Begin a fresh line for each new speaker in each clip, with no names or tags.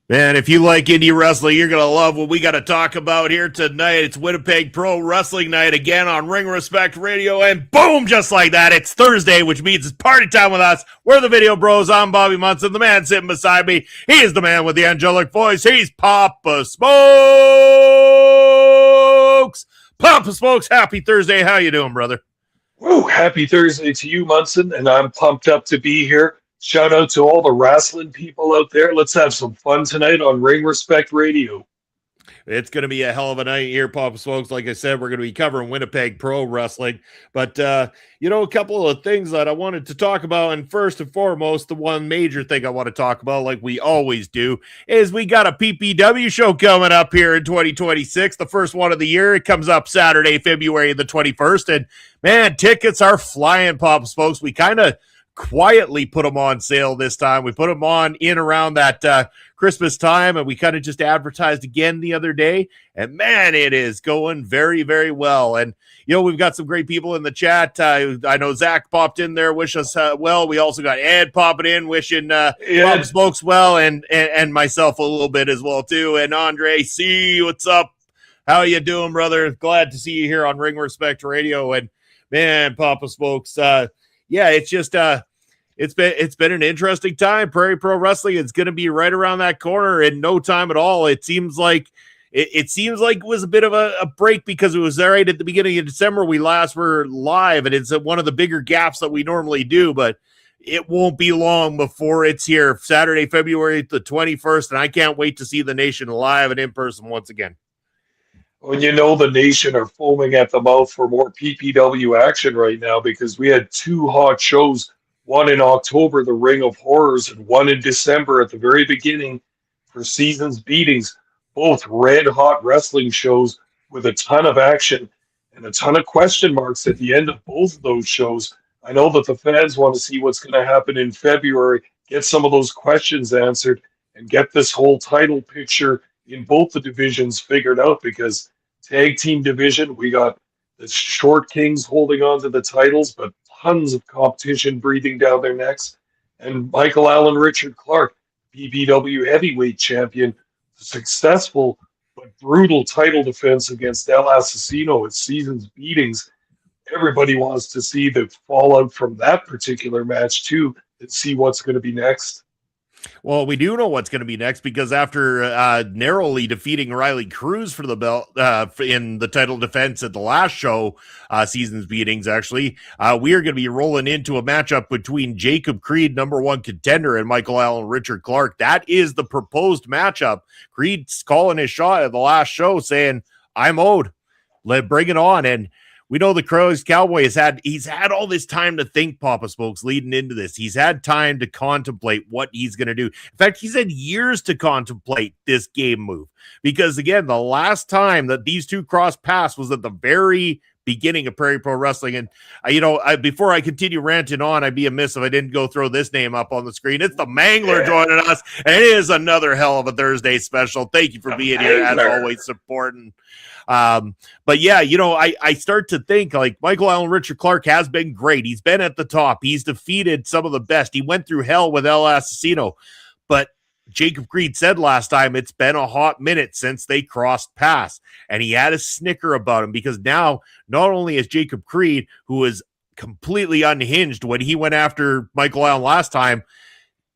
Man, if you like indie wrestling, you're going to love what we got to talk about here tonight. It's Winnipeg Pro Wrestling night again on Ring Respect Radio. And boom, just like that, it's Thursday, which means it's party time with us. We're the Video Bros. I'm Bobby Munson. The man sitting beside me, he is the man with the angelic voice. He's Papa Smokes. Papa Smokes, happy Thursday. How you doing, brother?
Woo, happy Thursday to you, Munson, and I'm pumped up to be here. Shout out to all the wrestling people out there. Let's have some fun tonight on Ring Respect Radio.
It's going to be a hell of a night here, Papa Smokes. Like I said, we're going to be covering Winnipeg Pro Wrestling. But, a couple of things that I wanted to talk about. And first and foremost, the one major thing I want to talk about, like we always do, is we got a PPW show coming up here in 2026, the first one of the year. It comes up Saturday, February the 21st. And, man, tickets are flying, Papa Smokes. We kind of quietly put them on sale this time. We put them on in around that Christmas time, and we kind of just advertised again the other day, and man, it is going very, very well. And we've got some great people in the chat. I know Zach popped in there, wish us well. We also got Ed popping in, wishing Papa Smokes well, and myself a little bit as well too. And Andre C, what's up? How you doing, brother? Glad to see you here on Ring Respect Radio. And man, Papa Smokes, it's just it's been an interesting time. Prairie Pro Wrestling is going to be right around that corner in no time at all. It seems like it was a bit of a break because it was right at the beginning of December. We last were live, and it's one of the bigger gaps that we normally do, but it won't be long before it's here. Saturday, February the 21st, and I can't wait to see the nation live and in person once again.
Well, the nation are foaming at the mouth for more PPW action right now because we had two hot shows, one in October, the Ring of Horrors, and one in December at the very beginning for Seasons Beatings, both red-hot wrestling shows with a ton of action and a ton of question marks at the end of both of those shows. I know that the fans want to see what's going to happen in February, get some of those questions answered, and get this whole title picture in both the divisions figured out, because tag team division, we got the Short Kings holding on to the titles, but tons of competition breathing down their necks. And Michael Allen Richard Clark, PPW heavyweight champion, successful but brutal title defense against El Asesino at Seasons Beatings. Everybody wants to see the fallout from that particular match too, and see what's going to be next.
Well, we do know what's going to be next, because after narrowly defeating Riley Cruz for the belt in the title defense at the last show, Seasons Beatings, actually, we are going to be rolling into a matchup between Jacob Creed, number one contender, and Michael Allen Richard Clark. That is the proposed matchup. Creed's calling his shot at the last show, saying, "I'm owed. Bring it on." And we know the Crows Cowboy he's had all this time to think, Papa Smokes, leading into this. He's had time to contemplate what he's going to do. In fact, he's had years to contemplate this game move, because again, the last time that these two crossed paths was at the very beginning of Prairie Pro Wrestling. And before I continue ranting on, I'd be amiss if I didn't go throw this name up on the screen. It's the Mangler joining us, and it is another hell of a Thursday special. Thank you for being here, as always, supporting. But yeah, I start to think, like, Michael Allen Richard Clark has been great. He's been at the top. He's defeated some of the best. He went through hell with El Asesino, but Jacob Creed said last time it's been a hot minute since they crossed paths, and he had a snicker about him, because now not only is Jacob Creed, who was completely unhinged when he went after Michael Allen last time,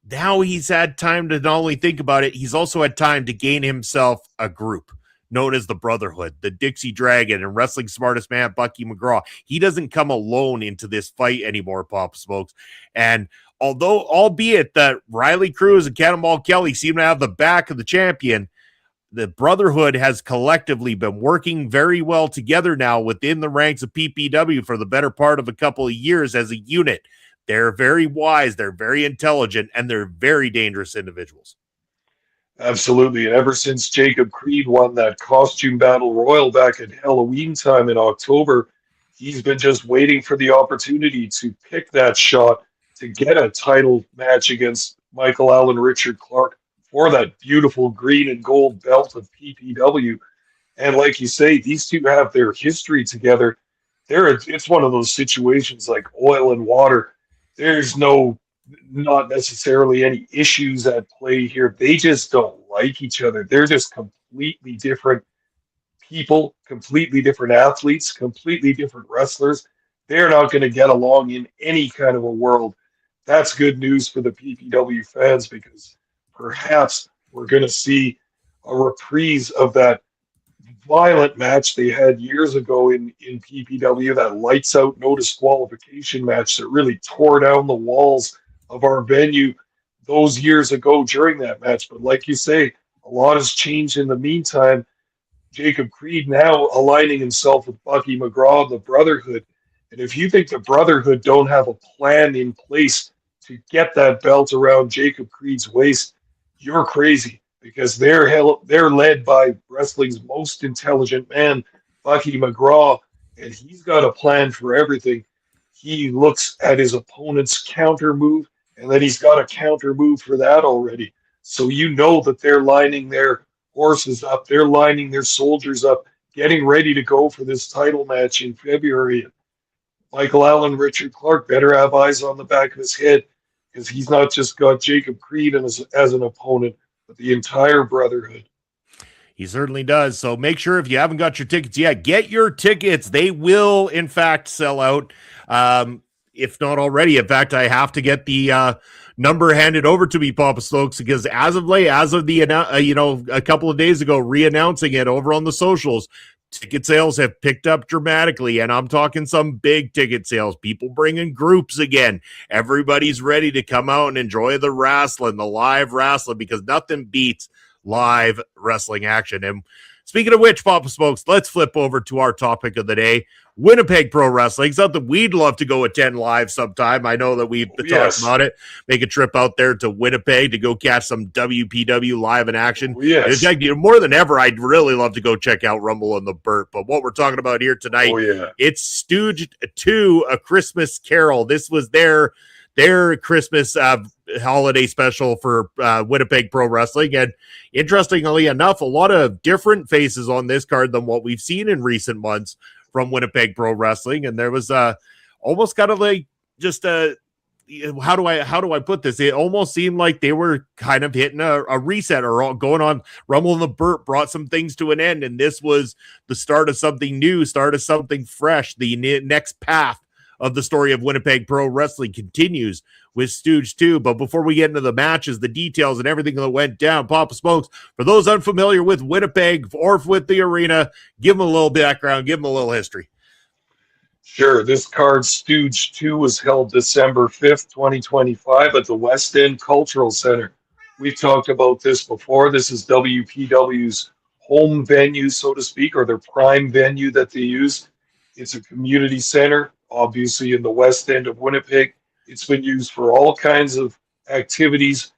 now he's had time to not only think about it, he's also had time to gain himself a group known as the Brotherhood, the Dixie Dragon, and Wrestling Smartest Man, Bucky McGraw. He doesn't come alone into this fight anymore, Papa Smokes. And albeit that Riley Cruz and Cannonball Kelly seem to have the back of the champion, the Brotherhood has collectively been working very well together now within the ranks of PPW for the better part of a couple of years as a unit. They're very wise, they're very intelligent, and they're very dangerous individuals.
Absolutely. And ever since Jacob Creed won that costume battle royal back at Halloween time in October, he's been just waiting for the opportunity to pick that shot to get a title match against Michael Allen Richard Clark for that beautiful green and gold belt of PPW. And like you say, these two have their history together. It's one of those situations like oil and water. There's no not necessarily any issues at play here. They just don't like each other. They're just completely different people, completely different athletes, completely different wrestlers. They're not going to get along in any kind of a world. That's good news for the PPW fans because perhaps we're going to see a reprise of that violent match they had years ago in PPW, that lights out, no disqualification match that really tore down the walls of our venue those years ago during that match. But like you say, a lot has changed in the meantime. Jacob Creed now aligning himself with Bucky McGraw, the Brotherhood. And if you think the Brotherhood don't have a plan in place to get that belt around Jacob Creed's waist, you're crazy because they're led by wrestling's most intelligent man, Bucky McGraw, and he's got a plan for everything. He looks at his opponent's counter move, and then he's got a counter move for that already. So you know that they're lining their horses up, they're lining their soldiers up, getting ready to go for this title match in February. Michael Allen, Richard Clark better have eyes on the back of his head because he's not just got Jacob Creed as an opponent, but the entire Brotherhood.
He certainly does. So make sure if you haven't got your tickets yet, get your tickets. They will, in fact, sell out. If not already. In fact, I have to get the number handed over to me, Papa Stokes, because as of late, as of the a couple of days ago, re-announcing it over on the socials, ticket sales have picked up dramatically, and I'm talking some big ticket sales. People bringing groups again. Everybody's ready to come out and enjoy the wrestling, the live wrestling, because nothing beats live wrestling action. And speaking of which, Papa Smokes, let's flip over to our topic of the day. Winnipeg Pro Wrestling, something we'd love to go attend live sometime. I know that we've been talking about it. Make a trip out there to Winnipeg to go catch some WPW live in action. In fact, more than ever, I'd really love to go check out Rumble in the Burt. But what we're talking about here tonight, it's Stooged 2, A Christmas Carol. This was their Christmas holiday special for Winnipeg Pro Wrestling. And interestingly enough, a lot of different faces on this card than what we've seen in recent months from Winnipeg Pro Wrestling. And there was almost kind of like just how do I put this? It almost seemed like they were kind of hitting a reset or going on. Rumble in the Burt brought some things to an end, and this was the start of something new, start of something fresh. The next path of the story of Winnipeg Pro Wrestling continues with Stooged 2. But before we get into the matches, the details, and everything that went down, Papa Smokes, for those unfamiliar with Winnipeg or with the arena, give them a little background, give them a little history.
Sure. This card, Stooged 2, was held December 5th, 2025 at the West End Cultural Center. We've talked about this before. This is WPW's home venue, so to speak, or their prime venue that they use. It's a community center, obviously in the West End of Winnipeg. It's been used for all kinds of activities,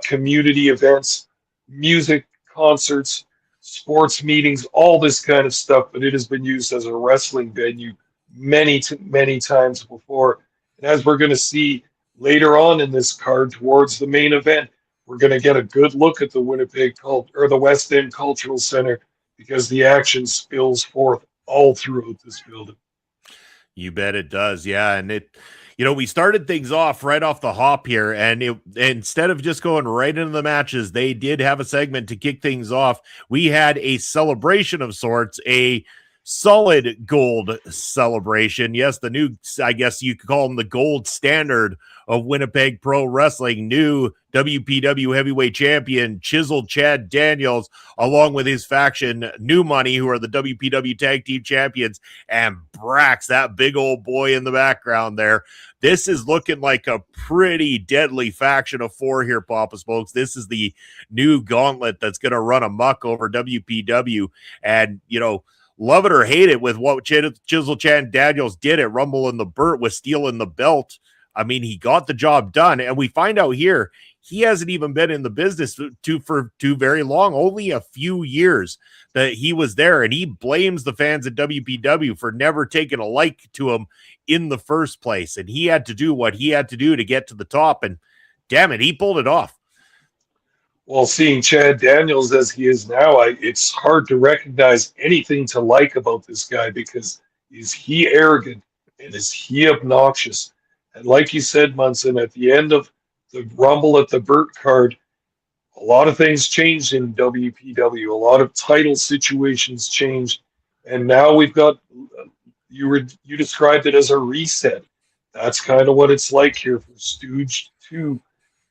community events, music, concerts, sports meetings, all this kind of stuff, but it has been used as a wrestling venue many times before. And as we're going to see later on in this card towards the main event, we're going to get a good look at the the West End Cultural Center because the action spills forth all throughout this building.
You bet it does. Yeah. And we started things off right off the hop here, and instead of just going right into the matches, they did have a segment to kick things off. We had a celebration of sorts, a solid gold celebration. Yes, the new, I guess you could call them the gold standard of Winnipeg Pro Wrestling, new WPW heavyweight champion, Chiseled Chad Daniels, along with his faction, New Money, who are the WPW tag team champions, and BRAX, that big old boy in the background there. This is looking like a pretty deadly faction of 4 here, Papa Smokes. This is the new gauntlet that's going to run amok over WPW. And, love it or hate it with what Chiseled Chad Daniels did at Rumble in the Burt with stealing the belt. I mean, he got the job done. And we find out here, he hasn't even been in the business for too very long, only a few years that he was there. And he blames the fans at WPW for never taking a like to him in the first place. And he had to do what he had to do to get to the top. And damn it, he pulled it off.
Well, seeing Chad Daniels as he is now, it's hard to recognize anything to like about this guy because is he arrogant and is he obnoxious? And like you said, Munson, at the end of the Rumble at the Burt card, a lot of things changed in WPW. A lot of title situations changed, and now we've got you described it as a reset. That's kind of what it's like here for Stooge 2.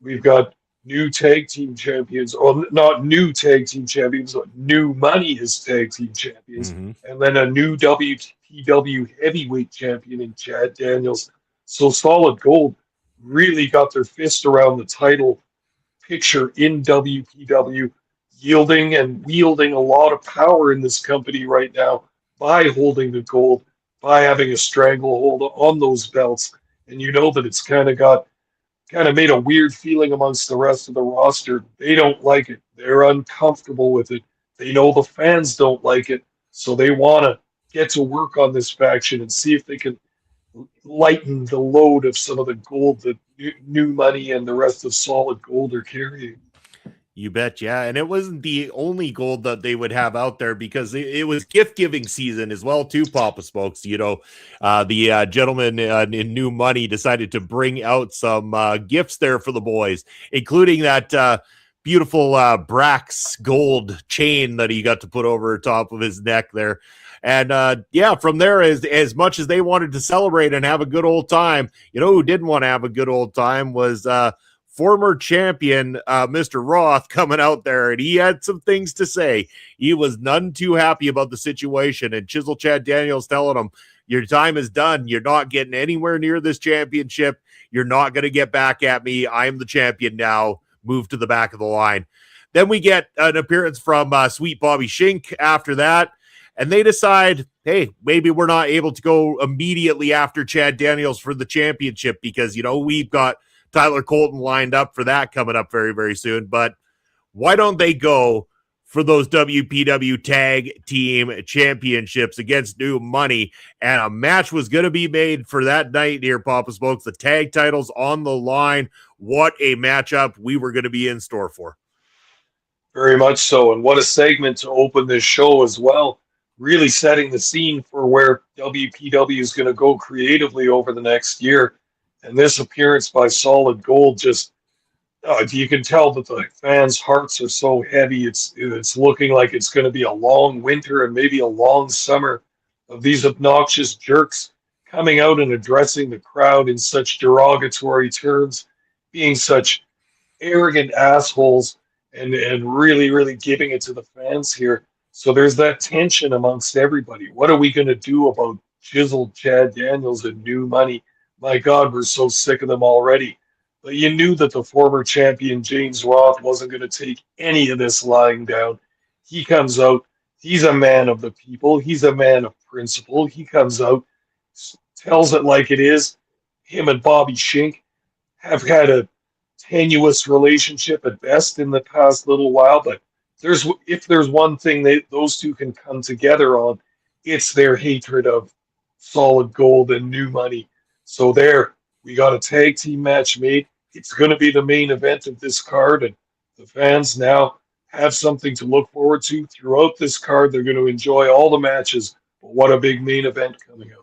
We've got new tag team champions, or not new tag team champions, but new money as tag team champions,
Mm-hmm.
and then a new WPW heavyweight champion in Chad Daniels. So Solid Gold really got their fist around the title picture in WPW, yielding and wielding a lot of power in this company right now by holding the gold, by having a stranglehold on those belts. And you know that it's kind of made a weird feeling amongst the rest of the roster. They don't like it. They're uncomfortable with it. They know the fans don't like it. So they want to get to work on this faction and see if they can lighten the load of some of the gold that new money and the rest of Solid Gold are carrying.
You bet, yeah. And it wasn't the only gold that they would have out there, because it was gift-giving season as well, too, Papa Smokes. You know, the gentleman in New Money decided to bring out some gifts there for the boys, including that beautiful BRAX gold chain that he got to put over top of his neck there. And yeah, from there, as much as they wanted to celebrate and have a good old time, you know who didn't want to have a good old time was former champion Mr. Roth coming out there, and he had some things to say. He was none too happy about the situation, and Chisel Chad Daniels telling him, your time is done. You're not getting anywhere near this championship. You're not going to get back at me. I'm the champion now. Move to the back of the line. Then we get an appearance from Sweet Bobby Schink after that, and they decide, hey, maybe we're not able to go immediately after Chad Daniels for the championship, because, you know, we've got Tyler Colton lined up for that coming up very, very soon. But why don't they go for those WPW Tag Team Championships against New Money? And a match was going to be made for that night here, Papa Smokes. The tag titles on the line. What a matchup we were going to be in store for.
Very much so. And what a segment to open this show as well. Really setting the scene for where WPW is going to go creatively over the next year. And this appearance by Solid Gold, just you can tell that the fans' hearts are so heavy. It's looking like it's going to be a long winter and maybe a long summer of these obnoxious jerks coming out and addressing the crowd in such derogatory terms, being such arrogant assholes, and really, really giving it to the fans here. So there's that tension amongst everybody. What are we going to do about chiseled Chad Daniels and New Money? My God, we're so sick of them already. But you knew that the former champion James Roth wasn't going to take any of this lying down. He comes out. He's a man of the people. He's a man of principle. He comes out, tells it like it is. Him and Bobby Schink have had a tenuous relationship at best in the past little while, but if there's one thing those two can come together on, it's their hatred of Solid Gold and New Money. So there, we got a tag team match made. It's going to be the main event of this card, and the fans now have something to look forward to throughout this card. They're going to enjoy all the matches, but what a big main event coming up.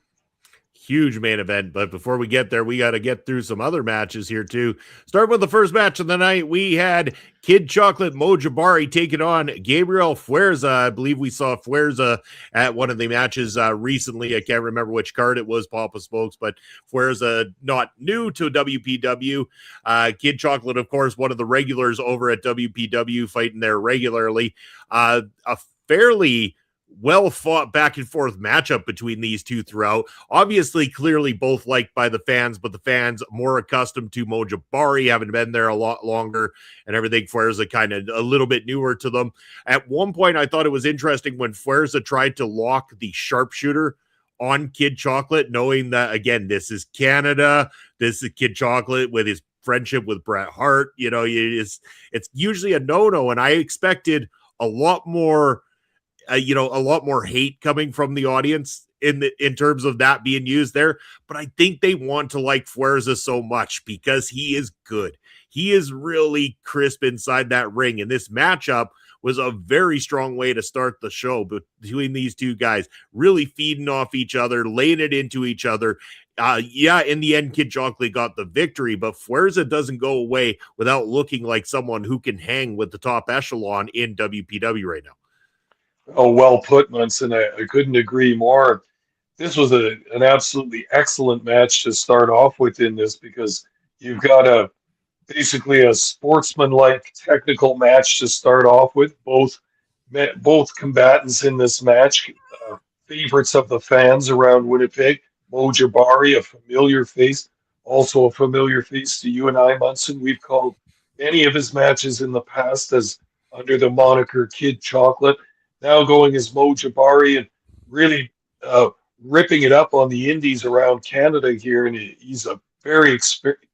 Huge main event. But before we get there, we got to get through some other matches here too. Starting with the first match of the night, we had Kid Chocolate Mo Jabari taking on Gabriel Fuerza. I believe we saw Fuerza at one of the matches recently. I can't remember which card it was, Papa Smokes, but Fuerza not new to WPW. Kid Chocolate, of course, one of the regulars over at WPW, fighting there regularly. A fairly well fought back and forth matchup between these two throughout. Obviously, clearly both liked by the fans, but the fans more accustomed to Mo Jabari, having been there a lot longer and everything. Fuerza kind of a little bit newer to them. At one point, I thought it was interesting when Fuerza tried to lock the sharpshooter on Kid Chocolate, knowing that, again, this is Canada. This is Kid Chocolate with his friendship with Bret Hart. You know, it's usually a no-no, and I expected a lot more a lot more hate coming from the audience in terms of that being used there. But I think they want to like Fuerza so much because he is good. He is really crisp inside that ring. And this matchup was a very strong way to start the show between these two guys, really feeding off each other, laying it into each other. Yeah, in the end, Kid Chocolate got the victory, but Fuerza doesn't go away without looking like someone who can hang with the top echelon in WPW right now.
Oh, well put, Munson. I couldn't agree more. This was an absolutely excellent match to start off with in this, because you've got basically a sportsman-like technical match to start off with. Both combatants in this match, favorites of the fans around Winnipeg. Jabari, a familiar face, also a familiar face to you and I, Munson. We've called many of his matches in the past as under the moniker Kid Chocolate. Now going as Jabari and really ripping it up on the indies around Canada here, and he's a very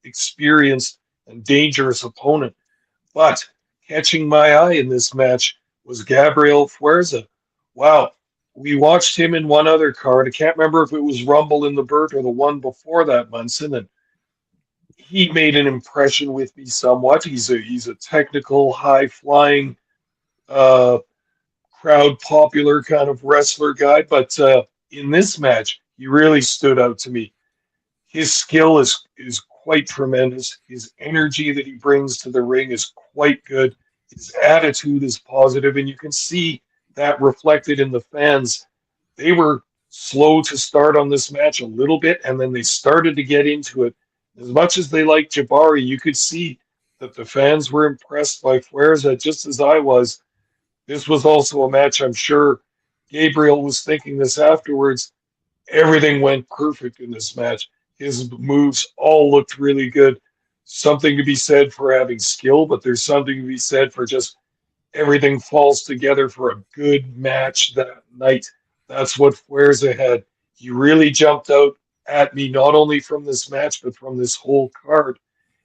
experienced and dangerous opponent. But catching my eye in this match was Gabriel Fuerza. Wow. We watched him in one other card. I can't remember if it was Rumble in the Bird or the one before that, Munson, and he made an impression with me somewhat. He's a technical, high-flying, crowd popular kind of wrestler guy, but in this match, he really stood out to me. His skill is quite tremendous. His energy that he brings to the ring is quite good. His attitude is positive, and you can see that reflected in the fans. They were slow to start on this match a little bit, and then they started to get into it. As much as they liked Jabari, you could see that the fans were impressed by Fuerza, just as I was. This was also a match, I'm sure Gabriel was thinking this afterwards. Everything went perfect in this match. His moves all looked really good. Something to be said for having skill, but there's something to be said for just everything falls together for a good match that night. That's what Fuerza had. He really jumped out at me, not only from this match, but from this whole card.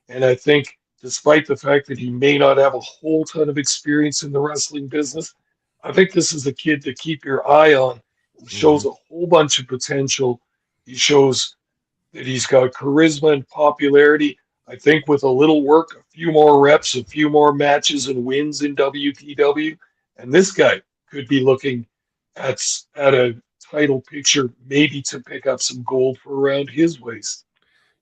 And I think, despite the fact that he may not have a whole ton of experience in the wrestling business, I think this is a kid to keep your eye on. He shows a whole bunch of potential. He shows that he's got charisma and popularity. I think with a little work, a few more reps, a few more matches and wins in WPW, and this guy could be looking at a title picture, maybe to pick up some gold for around his waist.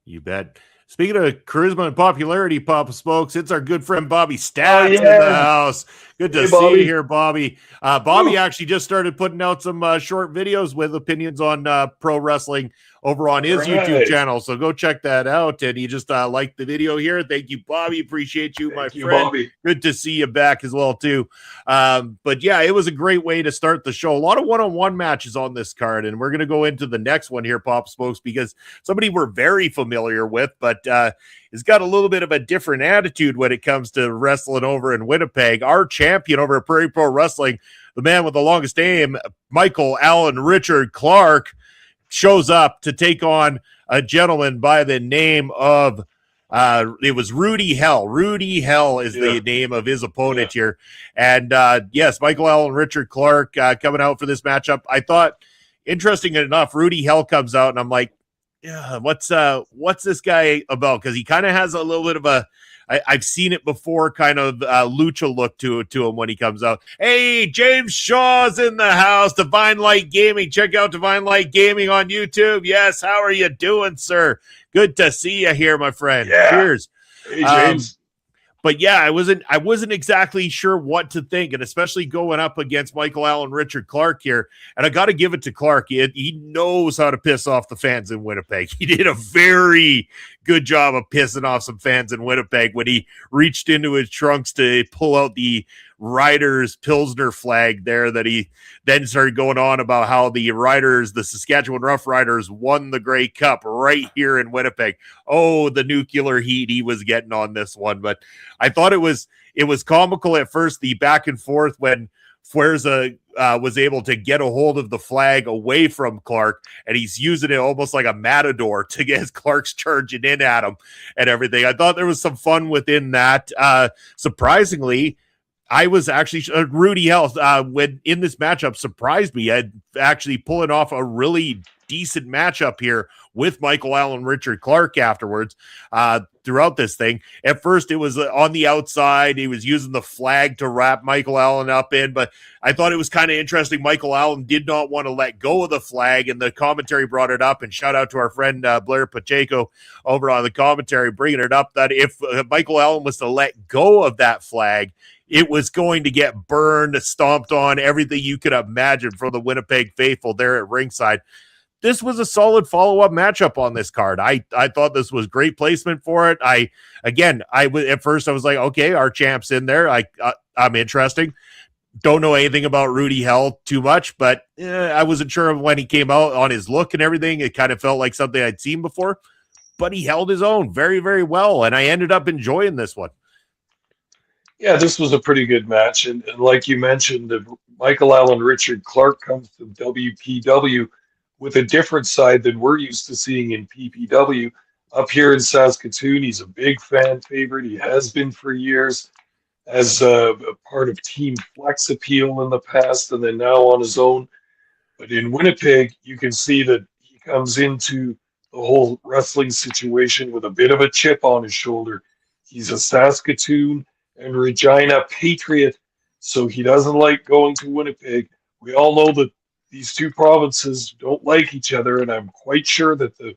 You bet. Speaking of charisma and popularity, Papa Smokes, it's our good friend Bobby Stats in the house. Good to see you here, Bobby. Bobby actually just started putting out some short videos with opinions on pro wrestling over on his YouTube channel. So go check that out. And he just liked the video here. Thank you, Bobby. Appreciate you, my friend. Bobby. Good to see you back as well, too. But yeah, it was a great way to start the show. A lot of one-on-one matches on this card. And we're going to go into the next one here, Pop Smokes, because somebody we're very familiar with, but has got a little bit of a different attitude when it comes to wrestling over in Winnipeg. Our champion over at Prairie Pro Wrestling, the man with the longest name, Michael Allen Richard Clark, shows up to take on a gentleman by the name of it was Rudy Hell. Rudy Hell is the name of his opponent here. And yes, Michael Allen Richard Clark coming out for this matchup. I thought, interesting enough, Rudy Hell comes out and I'm like, yeah, what's this guy about? Because he kind of has a little bit of a I've seen it before, kind of lucha look to him when he comes out. Hey, James Shaw's in the house. Divine Light Gaming. Check out Divine Light Gaming on YouTube. Yes, how are you doing, sir? Good to see you here, my friend. Yeah. Cheers.
Hey, James.
But yeah, I wasn't exactly sure what to think, and especially going up against Michael Allen Richard Clark here. And I got to give it to Clark. He knows how to piss off the fans in Winnipeg. He did a very good job of pissing off some fans in Winnipeg when he reached into his trunks to pull out the Riders Pilsner flag there, that he then started going on about how the Riders, the Saskatchewan Rough Riders, won the Grey Cup right here in Winnipeg. Oh, the nuclear heat he was getting on this one. But I thought it was comical at first, the back and forth when Fuerza was able to get a hold of the flag away from Clark, and he's using it almost like a matador to get Clark's charging in at him and everything. I thought there was some fun within that. Surprisingly, I was actually Rudy Hell when in this matchup surprised me. I'd actually pulling off a really decent matchup here with Michael Allen, Richard Clark afterwards throughout this thing. At first, it was on the outside. He was using the flag to wrap Michael Allen up in, but I thought it was kind of interesting. Michael Allen did not want to let go of the flag, and the commentary brought it up, and shout out to our friend Blair Pacheco over on the commentary, bringing it up that if Michael Allen was to let go of that flag, it was going to get burned, stomped on, everything you could imagine from the Winnipeg faithful there at ringside. This was a solid follow-up matchup on this card. I thought this was great placement for it. At first I was like, okay, our champ's in there. I'm interesting. Don't know anything about Rudy Hell too much, but I wasn't sure when he came out on his look and everything. It kind of felt like something I'd seen before, but he held his own very, very well, and I ended up enjoying this one.
Yeah, this was a pretty good match, and like you mentioned, Michael Allen, Richard Clark comes to WPW with a different side than we're used to seeing in PPW. Up here in Saskatoon, he's a big fan favorite. He has been for years as a part of Team Flex Appeal in the past, and then now on his own. But in Winnipeg, you can see that he comes into the whole wrestling situation with a bit of a chip on his shoulder. He's a Saskatoon and Regina patriot, so he doesn't like going to Winnipeg. We all know that these two provinces don't like each other, and I'm quite sure that the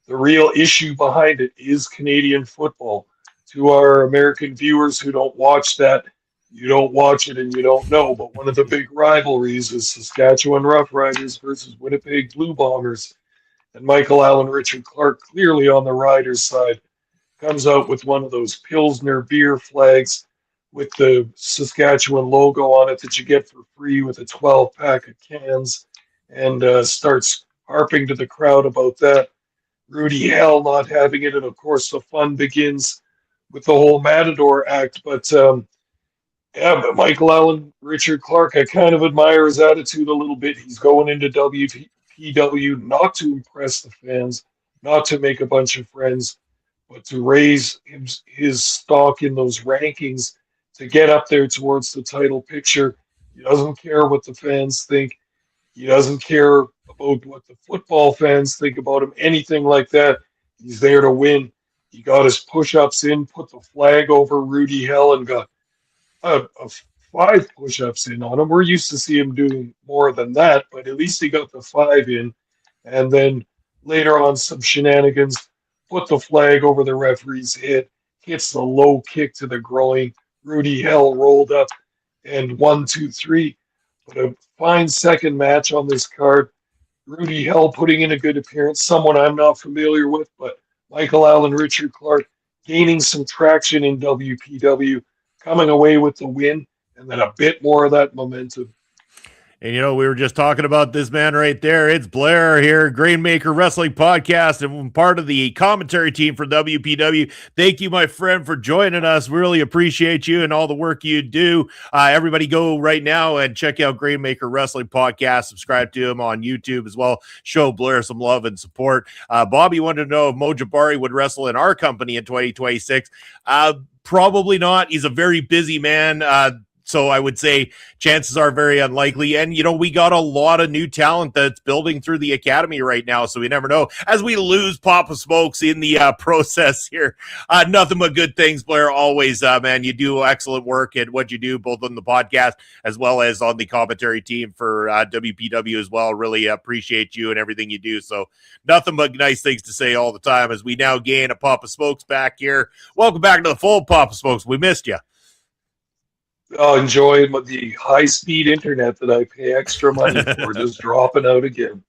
real issue behind it is Canadian football. To our American viewers who don't watch that, you don't watch it and you don't know, but one of the big rivalries is Saskatchewan Roughriders versus Winnipeg Blue Bombers. And Michael Allen, Richard Clark, clearly on the Riders' side, comes out with one of those Pilsner beer flags with the Saskatchewan logo on it that you get for free with a 12-pack of cans, and starts harping to the crowd about that. Rudy Hell not having it, and of course the fun begins with the whole Matador act. But but Michael Allen, Richard Clark, I kind of admire his attitude a little bit. He's going into WPW not to impress the fans, not to make a bunch of friends, but to raise his stock in those rankings, to get up there towards the title picture. He doesn't care what the fans think. He doesn't care about what the football fans think about him, anything like that. He's there to win. He got his push-ups in, put the flag over Rudy Hell, and got 5 push-ups in on him. We're used to see him doing more than that, but at least he got the 5 in. And then later on, some shenanigans, put the flag over the referee's head, hits the low kick to the groin. Rudy Hell rolled up, and 1, 2, 3. But a fine second match on this card. Rudy Hell putting in a good appearance, someone I'm not familiar with, but Michael Allen, Richard Clark gaining some traction in WPW, coming away with the win, and then a bit more of that momentum.
And, we were just talking about this man right there. It's Blair here, Grainmaker Wrestling Podcast, and part of the commentary team for WPW. Thank you, my friend, for joining us. We really appreciate you and all the work you do. Everybody go right now and check out Grainmaker Wrestling Podcast. Subscribe to him on YouTube as well. Show Blair some love and support. Bobby wanted to know if Jabari would wrestle in our company in 2026. Probably not. He's a very busy man. So I would say chances are very unlikely. And, we got a lot of new talent that's building through the academy right now. So we never know. As we lose Papa Smokes in the process here, nothing but good things, Blair. Always, man, you do excellent work at what you do, both on the podcast as well as on the commentary team for WPW as well. Really appreciate you and everything you do. So nothing but nice things to say all the time as we now gain a Papa Smokes back here. Welcome back to the full Papa Smokes. We missed you.
Enjoy the high-speed internet that I pay extra money for, just dropping out again.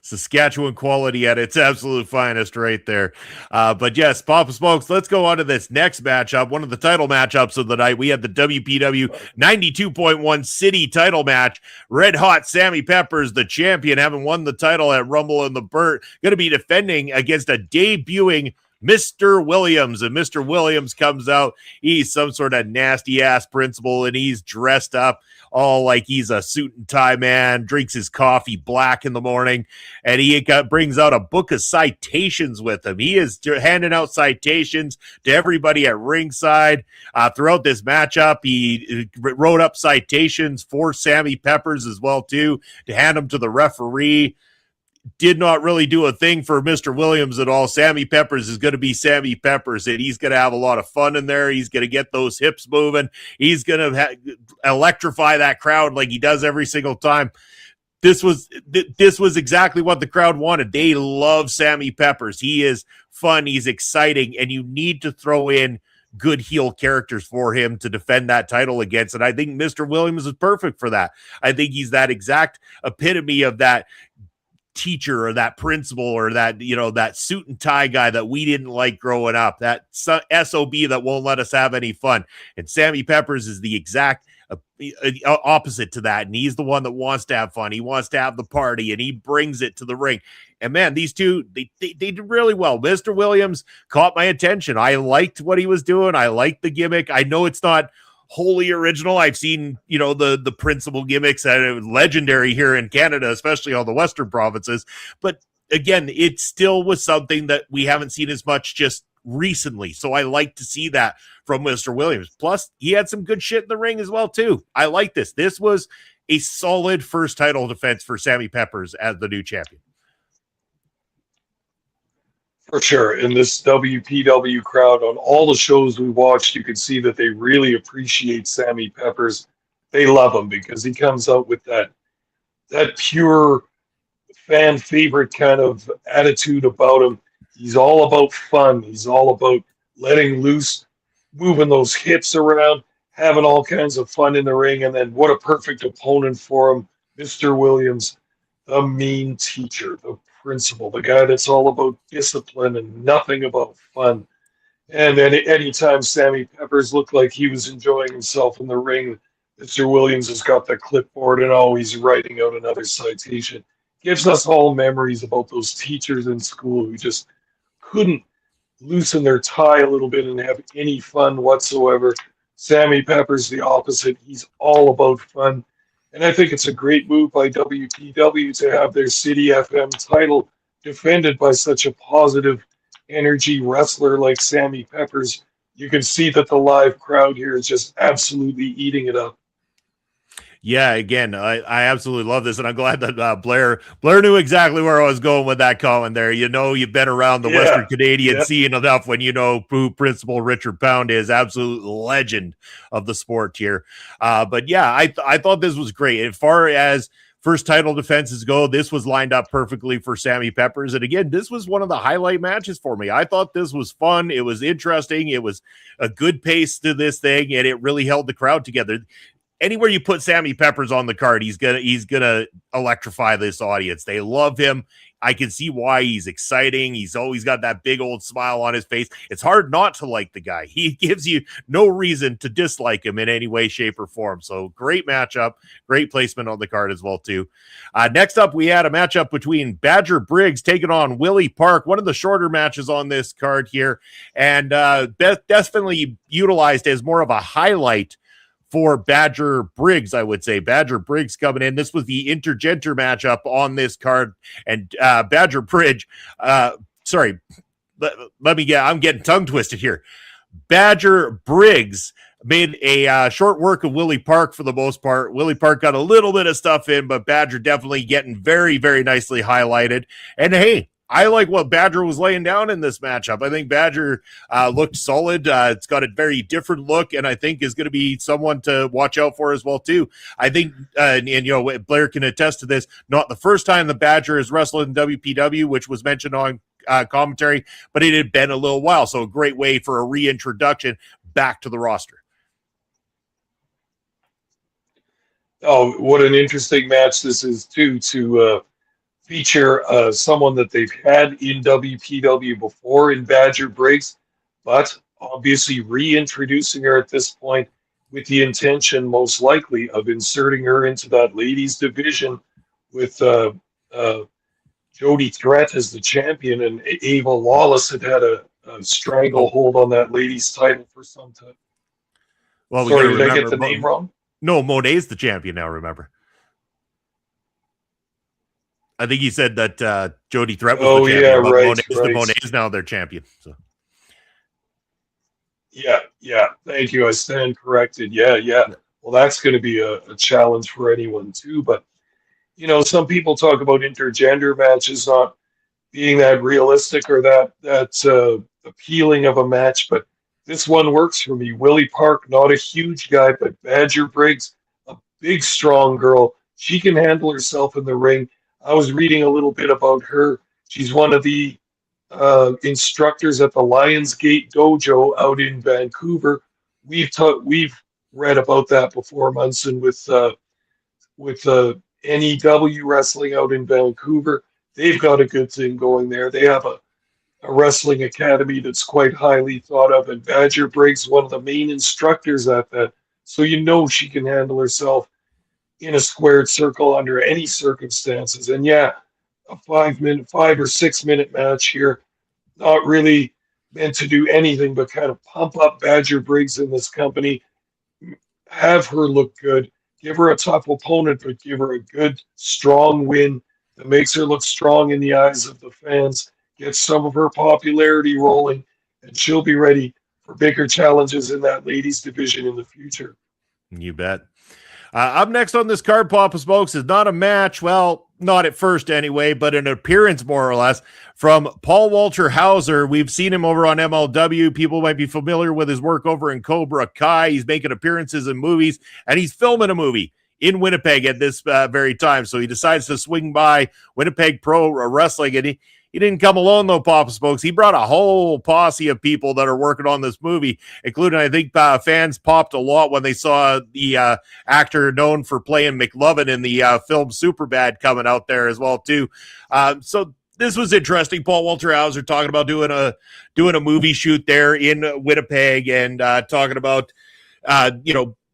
Saskatchewan quality at its absolute finest right there. But yes, Papa Smokes, let's go on to this next matchup, one of the title matchups of the night. We had the WPW 92.1 City title match. Red Hot Sammy Peppers, the champion, having won the title at Rumble in the Burt, going to be defending against a debuting Mr. Williams. And Mr. Williams comes out. He's some sort of nasty ass principal, and he's dressed up all like he's a suit and tie man, drinks his coffee black in the morning, and he brings out a book of citations with him. He is handing out citations to everybody at ringside. Throughout this matchup, he wrote up citations for Sammy Peppers as well, too, to hand them to the referee. did not really do a thing for Mr. Williams at all. Sammy Peppers is going to be Sammy Peppers, and he's going to have a lot of fun in there. He's going to get those hips moving. He's going to electrify that crowd like he does every single time. This was exactly what the crowd wanted. They love Sammy Peppers. He is fun. He's exciting, and you need to throw in good heel characters for him to defend that title against. And I think Mr. Williams is perfect for that. I think he's that exact epitome of that teacher or that principal or that, that suit and tie guy that we didn't like growing up, that SOB that won't let us have any fun. And Sammy Peppers is the exact opposite to that. And he's the one that wants to have fun. He wants to have the party, and he brings it to the ring. And man, these two, they did really well. Mr. Williams caught my attention. I liked what he was doing. I liked the gimmick. I know it's not wholly original. I've seen, the principal gimmicks that are legendary here in Canada, especially all the Western provinces. But again, it still was something that we haven't seen as much just recently. So I like to see that from Mr. Williams. Plus, he had some good shit in the ring as well, too. I like this. This was a solid first title defense for Sammy Peppers as the new champion.
For sure. In this WPW crowd, on all the shows we watched, you could see that they really appreciate Sammy Peppers. They love him because he comes out with that pure fan favorite kind of attitude about him. He's all about fun. He's all about letting loose, moving those hips around, having all kinds of fun in the ring. And then what a perfect opponent for him, Mr. Williams, the mean teacher, the principal, the guy that's all about discipline and nothing about fun. And then anytime Sammy Peppers looked like he was enjoying himself in the ring, Mr. Williams has got the clipboard and always writing out another citation. Gives us all memories about those teachers in school who just couldn't loosen their tie a little bit and have any fun whatsoever. Sammy Peppers, the opposite. He's all about fun. And I think it's a great move by WPW to have their CITI FM title defended by such a positive energy wrestler like Sammy Peppers. You can see that the live crowd here is just absolutely eating it up.
Yeah, again, I absolutely love this, and I'm glad that Blair knew exactly where I was going with that comment there. You've been around the Western Canadian scene enough when you know who Principal Richard Pound is, absolute legend of the sport here. But yeah, I thought this was great. As far as first title defenses go, this was lined up perfectly for Sammy Peppers. And again, this was one of the highlight matches for me. I thought this was fun. It was interesting. It was a good pace to this thing, and it really held the crowd together. Anywhere you put Sammy Peppers on the card, he's gonna electrify this audience. They love him. I can see why. He's exciting. He's always got that big old smile on his face. It's hard not to like the guy. He gives you no reason to dislike him in any way, shape, or form. So great matchup, great placement on the card as well too. Next up, we had a matchup between Badger Briggs taking on Willy Park, one of the shorter matches on this card here, and definitely utilized as more of a highlight for Badger Briggs, I would say. Badger Briggs coming in. This was the intergender matchup on this card. And Badger Briggs, I'm getting tongue twisted here. Badger Briggs made a short work of Willy Park for the most part. Willy Park got a little bit of stuff in, but Badger definitely getting very, very nicely highlighted. And hey, I like what Badger was laying down in this matchup. I think Badger looked solid. It's got a very different look, and I think is going to be someone to watch out for as well too. I think, Blair can attest to this. Not the first time the Badger has wrestled in WPW, which was mentioned on commentary, but it had been a little while. So a great way for a reintroduction back to the roster.
Oh, what an interesting match this is too, to feature someone that they've had in WPW before in Badger Briggs, but obviously reintroducing her at this point with the intention, most likely, of inserting her into that ladies division with Jody Threat as the champion, and Ava Lawless had a stranglehold on that ladies title for some time.
Well,
sorry, did I get the name wrong?
No, Monet's the champion now, remember. I think he said that Jody Threat was the champion.
Yeah,
but
right.
Monet is now their champion. So.
Yeah. Thank you. I stand corrected. Yeah. Well, that's going to be a challenge for anyone too. But some people talk about intergender matches not being that realistic or that appealing of a match, but this one works for me. Willie Park, not a huge guy, but Badger Briggs, a big, strong girl. She can handle herself in the ring. I was reading a little bit about her. She's one of the instructors at the Lionsgate Dojo out in Vancouver. We've read about that before, Munson, with NEW Wrestling out in Vancouver. They've got a good thing going there. They have a wrestling academy that's quite highly thought of, and Badger Briggs, one of the main instructors at that. So she can handle herself in a squared circle under any circumstances. And yeah, a 5 or 6 minute match here, not really meant to do anything but kind of pump up Badger Briggs in this company, have her look good, give her a tough opponent, but give her a good, strong win that makes her look strong in the eyes of the fans, get some of her popularity rolling, and she'll be ready for bigger challenges in that ladies division in the future.
You bet. Up next on this card, Papa Smokes, is not a match. Well, not at first anyway, but an appearance more or less from Paul Walter Hauser. We've seen him over on MLW. People might be familiar with his work over in Cobra Kai. He's making appearances in movies, and he's filming a movie in Winnipeg at this very time. So he decides to swing by Winnipeg Pro Wrestling, and he didn't come alone, though, Papa Smokes. He brought a whole posse of people that are working on this movie, including, I think, fans popped a lot when they saw the actor known for playing McLovin in the film Superbad coming out there as well, too. So this was interesting. Paul Walter Hauser talking about doing a movie shoot there in Winnipeg and talking about,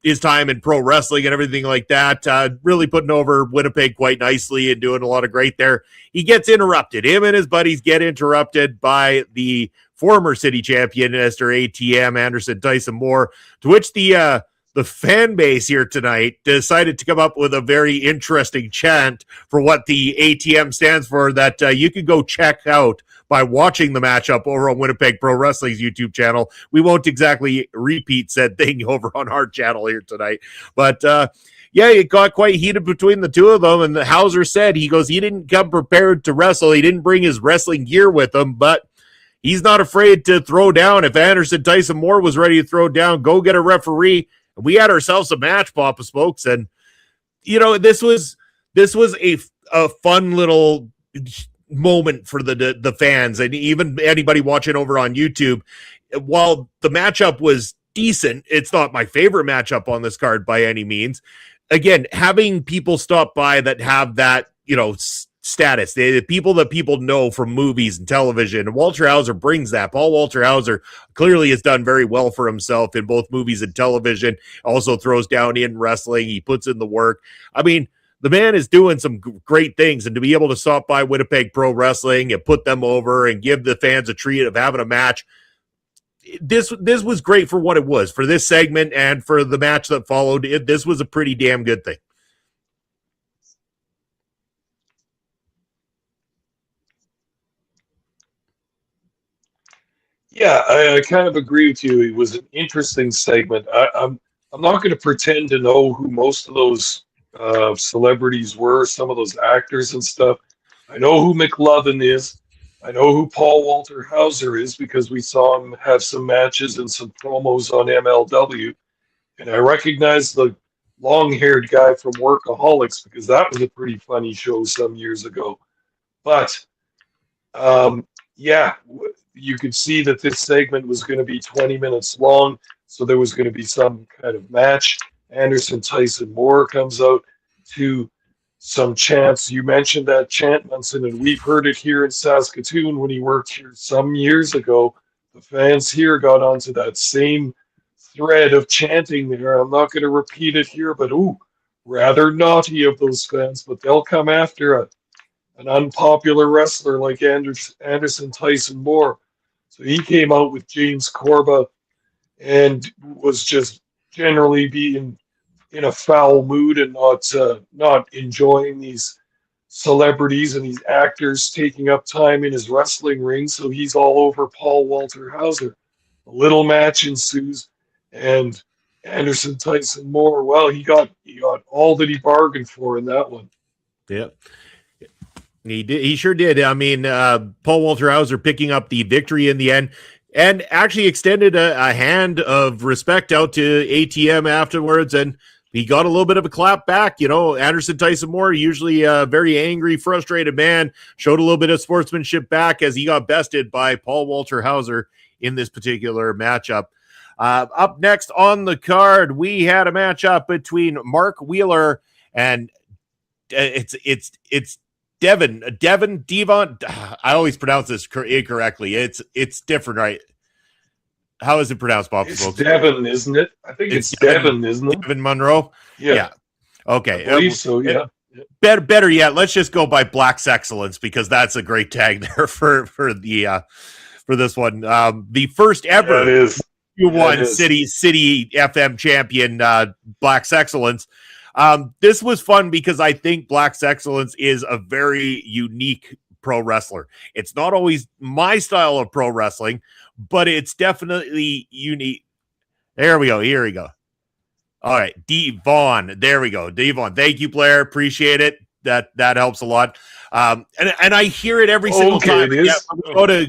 his time in pro wrestling and everything like that, really putting over Winnipeg quite nicely and doing a lot of great there. He gets interrupted. Him and his buddies get interrupted by the former city champion, Mr. ATM, Anderson Tyson Moore, to which the fan base here tonight decided to come up with a very interesting chant for what the ATM stands for that you can go check out by watching the matchup over on Winnipeg Pro Wrestling's YouTube channel. We won't exactly repeat said thing over on our channel here tonight. But, it got quite heated between the two of them. And the Hauser said, he didn't come prepared to wrestle. He didn't bring his wrestling gear with him, but he's not afraid to throw down. If Anderson Tyson Moore was ready to throw down, go get a referee. We had ourselves a match, Papa Smokes. And, this was a fun little moment for the fans and even anybody watching over on YouTube. While the matchup was decent, it's not my favorite matchup on this card by any means. Again, having people stop by that have that, status, the people that people know from movies and television, Walter Hauser brings that. Paul Walter Hauser clearly has done very well for himself in both movies and television, also throws down in wrestling. He puts in the work. I mean, the man is doing some great things, and to be able to stop by Winnipeg Pro Wrestling and put them over and give the fans a treat of having a match, this was great for what it was, for this segment and for the match that followed. This was a pretty damn good thing.
Yeah, I kind of agree with you. It was an interesting segment. I'm not going to pretend to know who most of those celebrities were, some of those actors and stuff. I know who McLovin is. I know who Paul Walter Hauser is because we saw him have some matches and some promos on MLW. And I recognize the long-haired guy from Workaholics because that was a pretty funny show some years ago. But, you could see that this segment was going to be 20 minutes long, so there was going to be some kind of match. Anderson Tyson Moore comes out to some chants. You mentioned that chant, Munson, and we've heard it here in Saskatoon when he worked here some years ago. The fans here got onto that same thread of chanting there. I'm not going to repeat it here, but rather naughty of those fans, but they'll come after an unpopular wrestler like Anderson Tyson Moore. So he came out with James Corba and was just generally being in a foul mood and not enjoying these celebrities and these actors taking up time in his wrestling ring. So he's all over Paul Walter Hauser. A little match ensues, and Anderson Tyson Moore, well, he got all that he bargained for in that one.
Yeah. He did. He sure did. I mean, Paul Walter Hauser picking up the victory in the end, and actually extended a hand of respect out to ATM afterwards, and he got a little bit of a clap back. You know, Anderson Tyson Moore, usually a very angry, frustrated man, showed a little bit of sportsmanship back as he got bested by Paul Walter Hauser in this particular matchup. Up next on the card, we had a matchup between Mark Wheeler and it's Devon. I always pronounce this incorrectly. It's different, right? How is it pronounced, Bob?
It's Devon, isn't it? I think it's Devon, isn't it?
Devon Monroe. Yeah. Okay.
I believe so. Yeah.
Better yet, let's just go by BRAX Excellence because that's a great tag there for this one. The first ever Q1 City FM champion, BRAX Excellence. This was fun because I think BRAX Excellence is a very unique pro wrestler. It's not always my style of pro wrestling, but it's definitely unique. There we go. Here we go. All right, Devon. There we go. Devon. Thank you, Blair. Appreciate it. That helps a lot. And I hear it every single time. Yeah,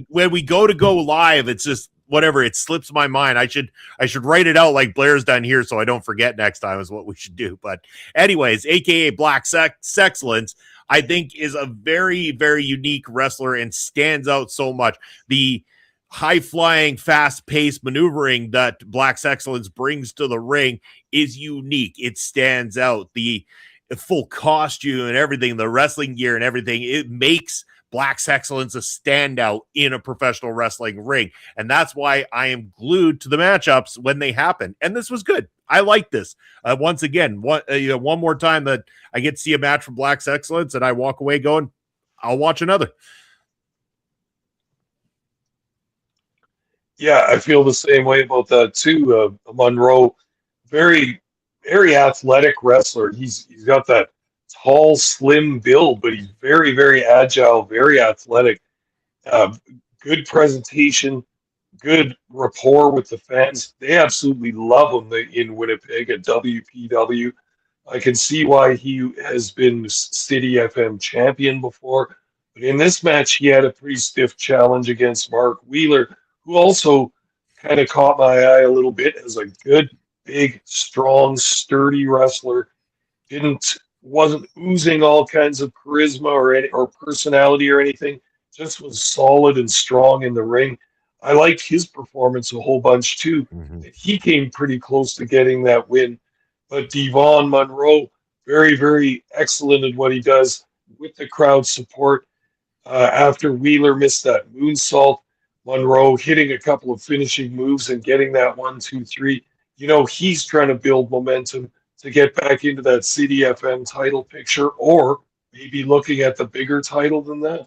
when we go to go live, it's just whatever. It slips my mind. I should write it out like Blair's done here so I don't forget next time is what we should do. But anyways, AKA BRAX Excellence, I think is a very, very unique wrestler and stands out so much. The high-flying, fast-paced maneuvering that BRAX Excellence brings to the ring is unique. It stands out. The full costume and everything, the wrestling gear and everything, it makes BRAX Excellence a standout in a professional wrestling ring. And that's why I am glued to the matchups when they happen. And this was good. I like this. Once again, one more time that I get to see a match from BRAX Excellence and I walk away going, I'll watch another.
Yeah, I feel the same way about that too. Monroe, very, very athletic wrestler. He's got that tall, slim build, but he's very, very agile, very athletic. Good presentation, good rapport with the fans. They absolutely love him in Winnipeg at WPW. I can see why he has been CITI FM champion before. But in this match, he had a pretty stiff challenge against Mark Wheeler, who also kind of caught my eye a little bit as a good, big, strong, sturdy wrestler. Wasn't oozing all kinds of charisma or personality or anything. Just was solid and strong in the ring. I liked his performance a whole bunch too. Mm-hmm. He came pretty close to getting that win. But Devon Monroe, very, very excellent at what he does with the crowd support. After Wheeler missed that moonsault, Monroe hitting a couple of finishing moves and getting that 1, 2, 3. You know, he's trying to build momentum to get back into that CITI FM title picture, or maybe looking at the bigger title than that.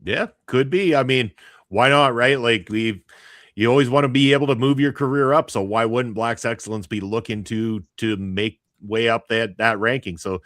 Yeah, could be. I mean, why not, right? Like you always want to be able to move your career up. So why wouldn't BRAX Excellence be looking to make way up that ranking? So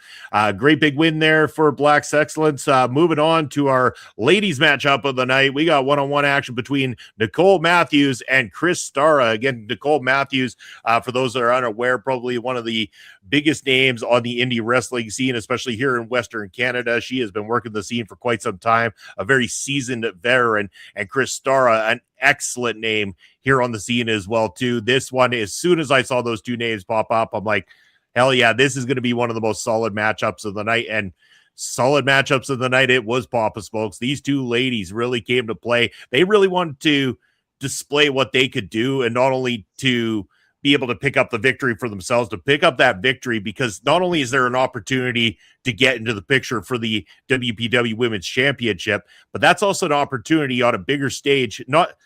great big win there for BRAX Excellence. Moving on to our ladies matchup of the night, we got one-on-one action between Nicole Matthews and Kristara. Again, Nicole Matthews, for those that are unaware, probably one of the biggest names on the indie wrestling scene, especially here in Western Canada. She has been working the scene for quite some time, a very seasoned veteran, and Kristara, an excellent name here on the scene as well too. This one, as soon as I saw those two names pop up, I'm like, hell yeah, this is going to be one of the most solid matchups of the night. And solid matchups of the night, it was Papa Smokes. These two ladies really came to play. They really wanted to display what they could do, and not only to be able to pick up the victory for themselves, to pick up that victory, because not only is there an opportunity to get into the picture for the WPW Women's Championship, but that's also an opportunity on a bigger stage, not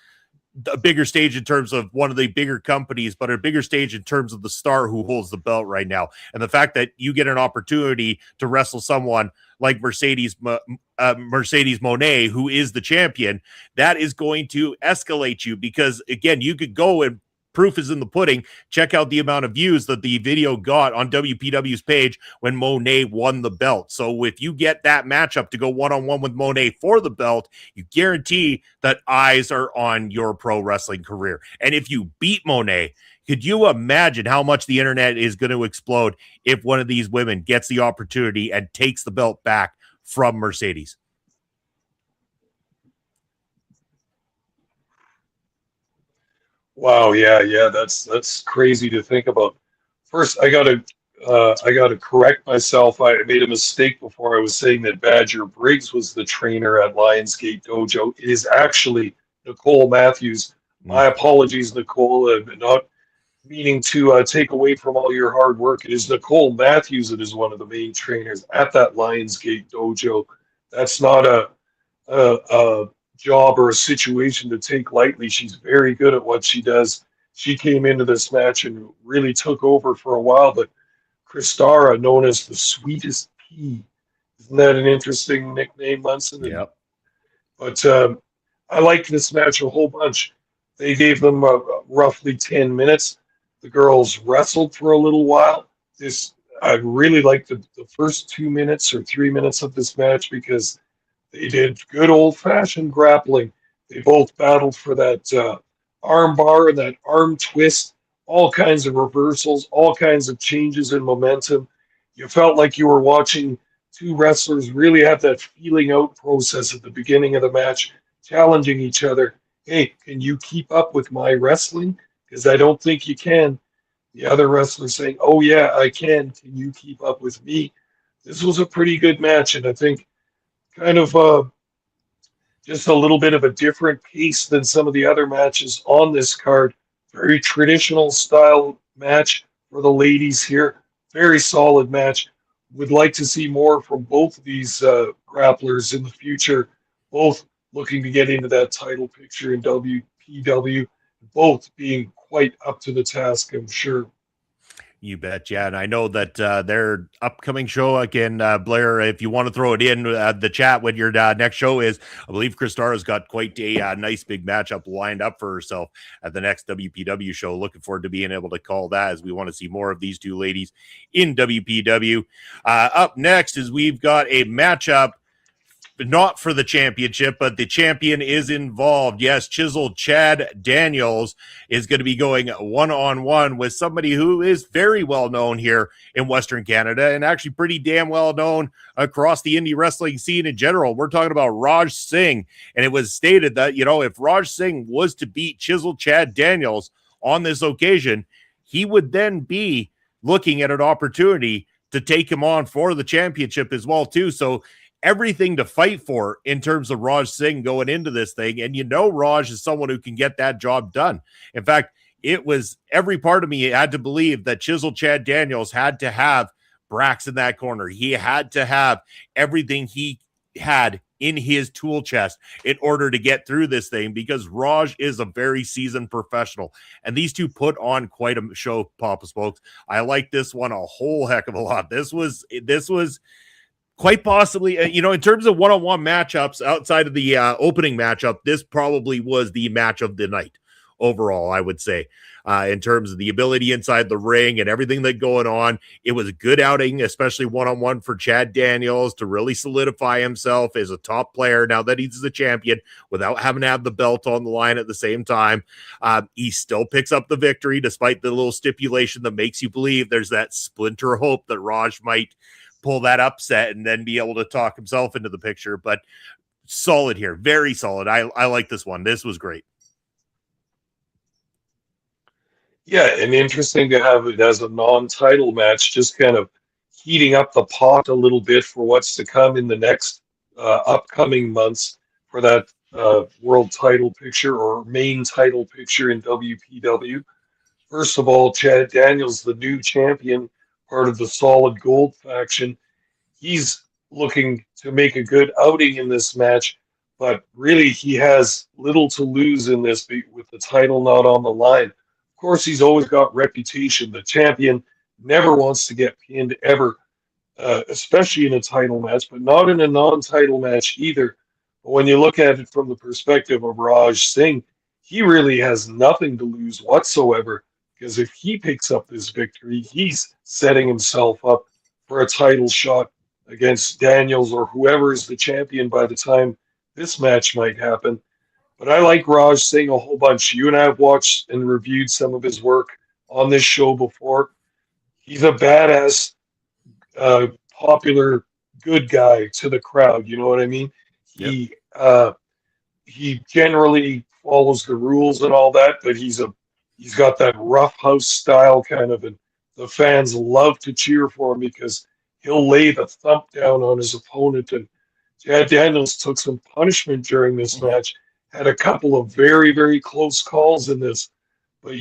a bigger stage in terms of one of the bigger companies, but a bigger stage in terms of the star who holds the belt right now. And the fact that you get an opportunity to wrestle someone like Mercedes Moné, who is the champion, that is going to escalate you, because again, you could go, and proof is in the pudding. Check out the amount of views that the video got on WPW's page when Moné won the belt. So if you get that matchup to go one-on-one with Moné for the belt, you guarantee that eyes are on your pro wrestling career. And if you beat Moné, Could you imagine how much the internet is going to explode if one of these women gets the opportunity and takes the belt back from Mercedes?
Wow, yeah, that's crazy to think about. First, I gotta correct myself. I made a mistake before. I was saying that Badger Briggs was the trainer at Lionsgate Dojo. It is actually Nicole Matthews. My apologies, Nicole. I'm not meaning to take away from all your hard work. It is Nicole Matthews that is one of the main trainers at that Lionsgate Dojo. That's not a job or a situation to take lightly. She's very good at what she does. She came into this match and really took over for a while, but Kristara, known as the sweetest pea. Isn't that an interesting nickname, Munson?
Yep.
But I liked this match a whole bunch. They gave them roughly 10 minutes. The girls wrestled for a little while. I really liked the first 2 minutes or 3 minutes of this match because they did good old-fashioned grappling. They both battled for that arm bar and that arm twist, all kinds of reversals, all kinds of changes in momentum. You felt like you were watching two wrestlers really have that feeling out process at the beginning of the match, challenging each other. Hey, can you keep up with my wrestling? Because I don't think you can. The other wrestler saying, oh, yeah, I can. Can you keep up with me? This was a pretty good match, and I think kind of just a little bit of a different pace than some of the other matches on this card. Very traditional style match for the ladies here. Very solid match. Would like to see more from both of these grapplers in the future. Both looking to get into that title picture in WPW. Both being quite up to the task, I'm sure.
You bet, yeah. And I know that their upcoming show, again, Blair, if you want to throw it in the chat when your next show is, I believe Kristara's got quite a nice big matchup lined up for herself at the next WPW show. Looking forward to being able to call that, as we want to see more of these two ladies in WPW. Up next is we've got a matchup, not for the championship, but the champion is involved. Yes, chiseled Chad Daniels is going to be going one-on-one with somebody who is very well known here in Western Canada and actually pretty damn well known across the indie wrestling scene in general. We're talking about Raj Singh, and it was stated that, you know, if Raj Singh was to beat chiseled Chad Daniels on this occasion, he would then be looking at an opportunity to take him on for the championship as well, too. So everything to fight for in terms of Raj Singh going into this thing. And you know, Raj is someone who can get that job done. In fact, it was every part of me had to believe that chiseled Chad Daniels had to have BRAX in that corner. He had to have everything he had in his tool chest in order to get through this thing, because Raj is a very seasoned professional. And these two put on quite a show, Papa Smokes. I like this one a whole heck of a lot. This was quite possibly, you know, in terms of one-on-one matchups outside of the opening matchup, this probably was the match of the night overall, I would say, in terms of the ability inside the ring and everything that going on. It was a good outing, especially one-on-one for Chad Daniels to really solidify himself as a top player now that he's the champion without having to have the belt on the line at the same time. He still picks up the victory despite the little stipulation that makes you believe there's that splinter of hope that Raj might pull that upset and then be able to talk himself into the picture. But solid here, very solid. I like this one. This was great.
Yeah, and interesting to have it as a non-title match, just kind of heating up the pot a little bit for what's to come in the next upcoming months for that world title picture or main title picture in WPW. First of all, Chad Daniels, the new champion, part of the Solid Gold faction. He's looking to make a good outing in this match, but really he has little to lose in this with the title not on the line. Of course, he's always got reputation. The champion never wants to get pinned ever, especially in a title match, but not in a non-title match either. But when you look at it from the perspective of Raj Singh, he really has nothing to lose whatsoever. Because if he picks up this victory, he's setting himself up for a title shot against Daniels or whoever is the champion by the time this match might happen. But I like Raj Singh a whole bunch. You and I have watched and reviewed some of his work on this show before. He's a badass, popular, good guy to the crowd. You know what I mean?
Yep.
He generally follows the rules and all that, but he's got that rough house style kind of, and the fans love to cheer for him because he'll lay the thump down on his opponent. And Chad Daniels took some punishment during this match, had a couple of very, very close calls in this. But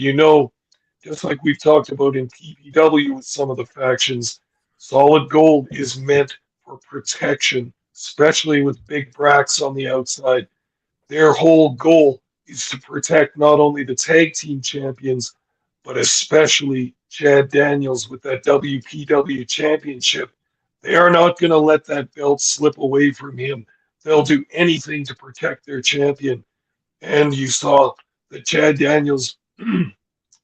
just like we've talked about in PPW with some of the factions, solid gold is meant for protection, especially with big BRAX on the outside. Their whole goal is to protect not only the tag team champions, but especially Chad Daniels with that WPW championship. They are not going to let that belt slip away from him. They'll do anything to protect their champion. And you saw that Chad Daniels,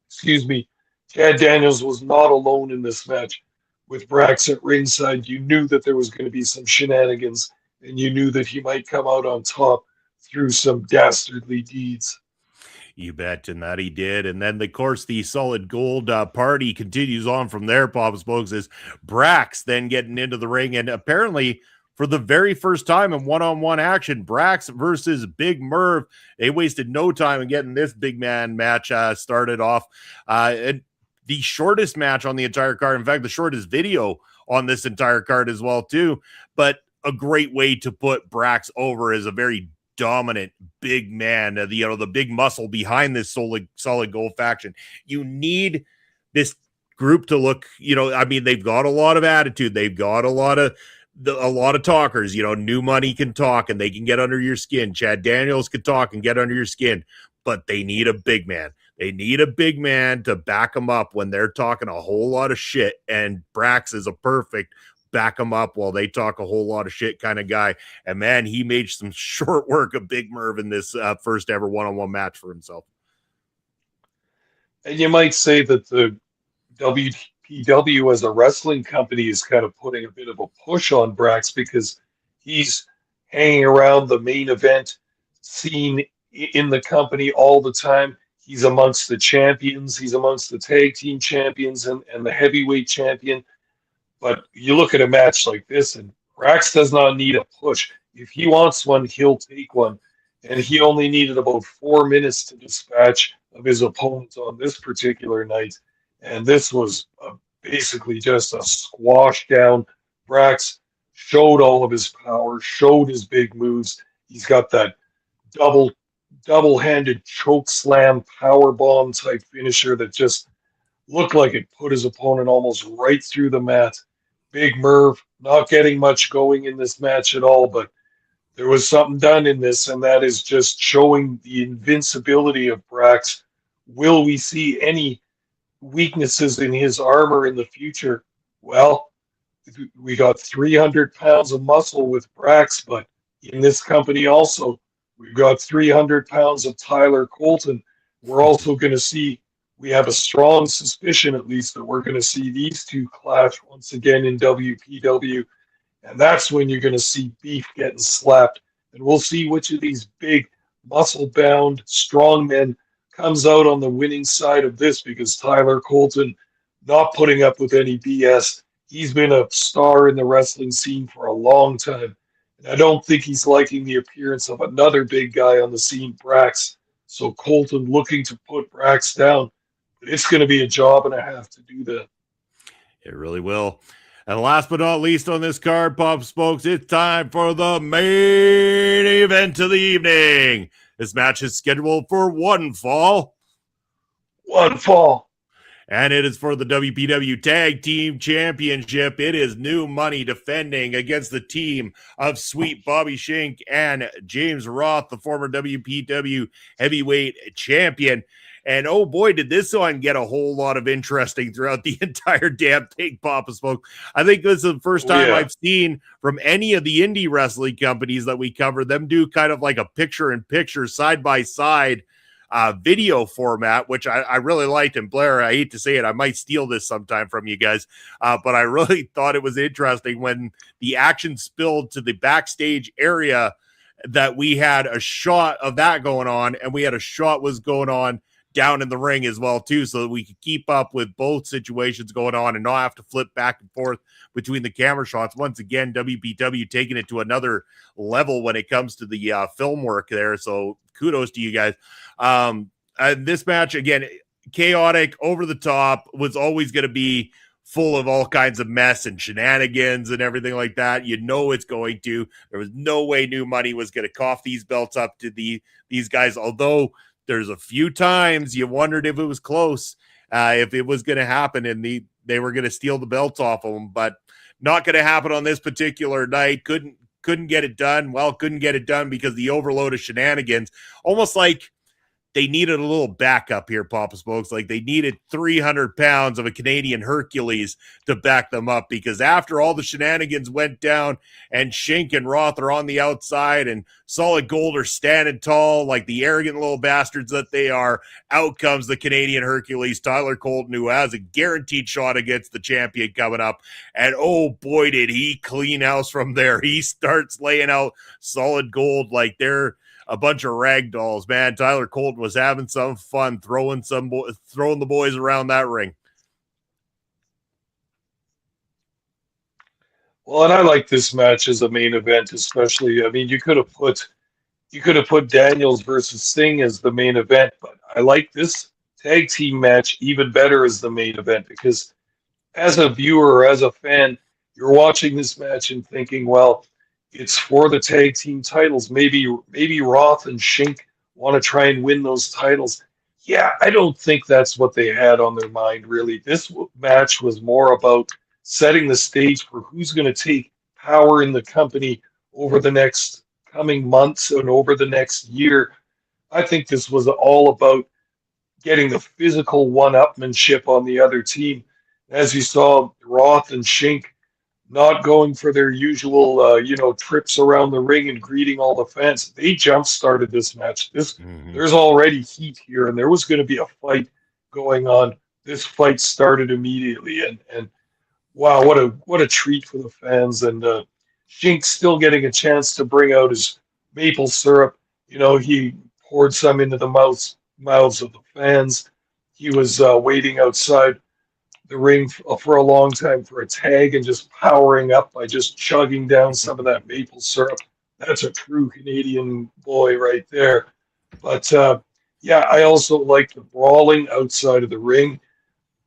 excuse me, Chad Daniels was not alone in this match. With BRAX at ringside, you knew that there was going to be some shenanigans, and you knew that he might come out on top through some dastardly deeds.
You bet, and that he did. And then, of course, the solid gold party continues on from there, Papa Smokes, is BRAX then getting into the ring. And apparently, for the very first time in one-on-one action, BRAX versus Big Merv. They wasted no time in getting this big man match started off. The shortest match on the entire card. In fact, the shortest video on this entire card as well, too. But a great way to put BRAX over as a very dominant big man, the big muscle behind this solid gold faction. You need this group to look, they've got a lot of attitude. They've got a lot of talkers. New money can talk and they can get under your skin. Chad Daniels can talk and get under your skin, but they need a big man. They need a big man to back them up when they're talking a whole lot of shit. And BRAX is a perfect back them up while they talk a whole lot of shit kind of guy. And man, he made some short work of Big Merv in this first ever one-on-one match for himself.
And you might say that the WPW as a wrestling company is kind of putting a bit of a push on BRAX because he's hanging around the main event scene in the company all the time. He's amongst the champions. He's amongst the tag team champions and the heavyweight champion. But you look at a match like this, and BRAX does not need a push. If he wants one, he'll take one. And he only needed about 4 minutes to dispatch of his opponents on this particular night. And this was basically just a squash down. BRAX showed all of his power, showed his big moves. He's got that double-handed choke slam power bomb type finisher that just looked like it put his opponent almost right through the mat. Big Merv not getting much going in this match at all, but there was something done in this, and that is just showing the invincibility of BRAX. Will we see any weaknesses in his armor in the future? Well, we got 300 pounds of muscle with BRAX, but in this company also, we've got 300 pounds of Tyler Colton. We're also going to see, we have a strong suspicion at least that we're going to see these two clash once again in WPW. And that's when you're going to see beef getting slapped. And we'll see which of these big, muscle-bound, strong men comes out on the winning side of this, because Tyler Colton not putting up with any BS. He's been a star in the wrestling scene for a long time. And I don't think he's liking the appearance of another big guy on the scene, BRAX. So Colton looking to put BRAX down. But it's going to be a job and a half to do that.
It really will. And last but not least on this card, Pop Smokes, it's time for the main event of the evening. This match is scheduled for one fall.
One fall.
And it is for the WPW Tag Team Championship. It is New Money defending against the team of Sweet Bobby Schink and James Roth, the former WPW Heavyweight Champion. And oh boy, did this one get a whole lot of interesting throughout the entire damn thing, Papa Smoke. I think this is the first time I've seen from any of the indie wrestling companies that we cover them do kind of like a picture-in-picture, side-by-side video format, which I really liked. And Blair, I hate to say it, I might steal this sometime from you guys, but I really thought it was interesting when the action spilled to the backstage area that we had a shot of that going on, and we had a shot was going on down in the ring as well too, so that we could keep up with both situations going on and not have to flip back and forth between the camera shots. Once again, WPW taking it to another level when it comes to the film work there. So kudos to you guys. This match, again, chaotic, over the top, was always going to be full of all kinds of mess and shenanigans and everything like that. You know it's going to. There was no way New Money was going to cough these belts up to these guys, although there's a few times you wondered if it was close, if it was going to happen and they were going to steal the belts off of them, but not going to happen on this particular night. Couldn't get it done. Well, couldn't get it done because the overload of shenanigans, almost like they needed a little backup here, Papa Smokes. Like they needed 300 pounds of a Canadian Hercules to back them up, because after all the shenanigans went down and Schink and Roth are on the outside and Solid Gold are standing tall like the arrogant little bastards that they are, out comes the Canadian Hercules, Tyler Colton, who has a guaranteed shot against the champion coming up. And oh boy, did he clean house from there. He starts laying out Solid Gold like they're a bunch of rag dolls, man. Tyler Colton was having some fun throwing the boys around that ring.
Well, and I like this match as a main event, especially. I mean, you could have put Daniels versus Singh as the main event, but I like this tag team match even better as the main event, because as a viewer or as a fan, you're watching this match and thinking, well, it's for the tag team titles. Maybe Roth and Schink want to try and win those titles. Yeah, I don't think that's what they had on their mind, really. This match was more about setting the stage for who's going to take power in the company over the next coming months and over the next year. I think this was all about getting the physical one-upmanship on the other team. As you saw, Roth and Schink not going for their usual, trips around the ring and greeting all the fans. They jump-started this match. There's already heat here, and there was going to be a fight going on. This fight started immediately, and wow, what a treat for the fans. And Schink still getting a chance to bring out his maple syrup. You know, he poured some into the mouths of the fans. He was waiting outside the ring for a long time for a tag and just powering up by just chugging down some of that maple syrup. That's a true Canadian boy right there. But I also like the brawling outside of the ring.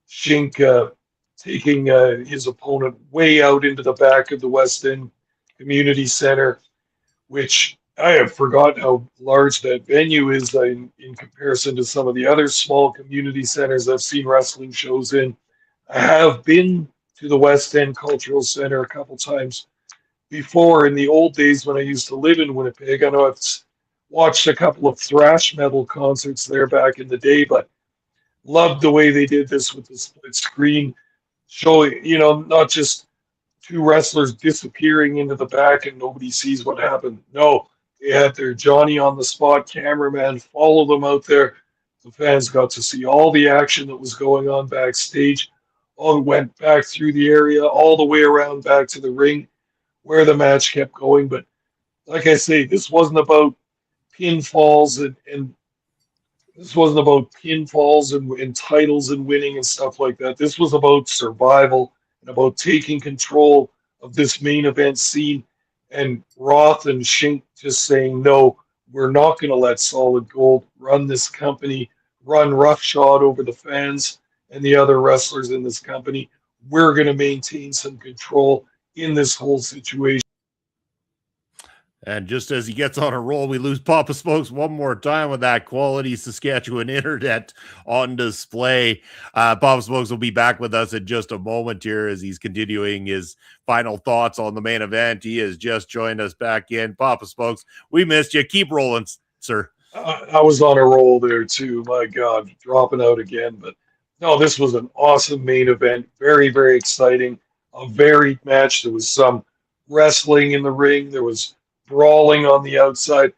Schink taking his opponent way out into the back of the West End Community Center, which I have forgotten how large that venue is in comparison to some of the other small community centers I've seen wrestling shows in. I have been to the West End Cultural Center a couple times before in the old days when I used to live in Winnipeg. I know I've watched a couple of thrash metal concerts there back in the day, but loved the way they did this with the split screen, showing, not just two wrestlers disappearing into the back and nobody sees what happened. No, they had their Johnny on the spot cameraman follow them out there. The fans got to see all the action that was going on backstage. All went back through the area, all the way around back to the ring where the match kept going. But like I say, this wasn't about pinfalls and this wasn't about pinfalls and titles and winning and stuff like that. This was about survival and about taking control of this main event scene. And Roth and Schink just saying, no, we're not going to let Solid Gold run this company, run roughshod over the fans and the other wrestlers in this company. We're going to maintain some control in this whole situation.
And just as he gets on a roll, we lose Papa Smokes one more time with that quality Saskatchewan internet on display. Papa Smokes will be back with us in just a moment here as he's continuing his final thoughts on the main event. He has just joined us back in. Papa Smokes, we missed you. Keep rolling, sir.
I was on a roll there too. My God, dropping out again. But no, this was an awesome main event. Very, very exciting. A varied match. There was some wrestling in the ring. There was brawling on the outside.